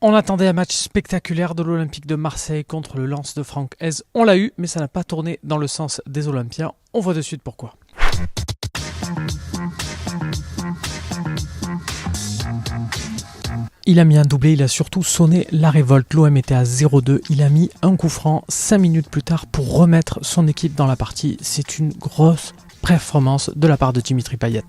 On attendait un match spectaculaire de l'Olympique de Marseille contre le Lens de Franck Hez. On l'a eu, mais ça n'a pas tourné dans le sens des Olympiens. On voit de suite pourquoi. Il a mis un doublé, il a surtout sonné la révolte. L'OM était à 0-2, il a mis un coup franc 5 minutes plus tard pour remettre son équipe dans la partie. C'est une grosse performance de la part de Dimitri Payet.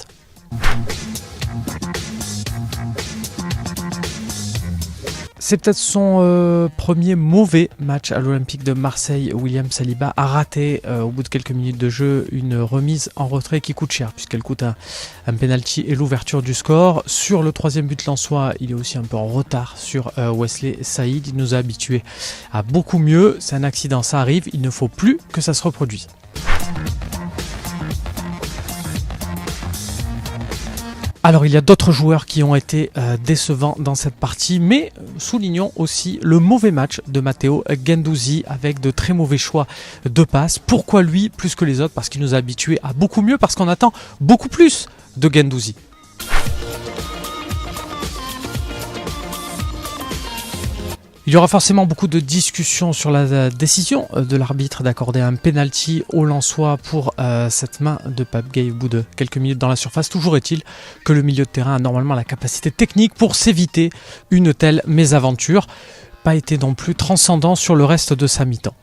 C'est peut-être son premier mauvais match à l'Olympique de Marseille. William Saliba a raté au bout de quelques minutes de jeu une remise en retrait qui coûte cher puisqu'elle coûte un penalty et l'ouverture du score. Sur le troisième but lensois, il est aussi un peu en retard sur Wesley Saïd. Il nous a habitués à beaucoup mieux. C'est un accident, ça arrive. Il ne faut plus que ça se reproduise. Alors il y a d'autres joueurs qui ont été décevants dans cette partie, mais soulignons aussi le mauvais match de Matteo Guendouzi avec de très mauvais choix de passes. Pourquoi lui plus que les autres? Parce qu'il nous a habitués à beaucoup mieux, parce qu'on attend beaucoup plus de Guendouzi. Il y aura forcément beaucoup de discussions sur la décision de l'arbitre d'accorder un penalty au Lensois pour cette main de Pape Gueye au bout de quelques minutes dans la surface. Toujours est-il que le milieu de terrain a normalement la capacité technique pour s'éviter une telle mésaventure. Pas été non plus transcendant sur le reste de sa mi-temps.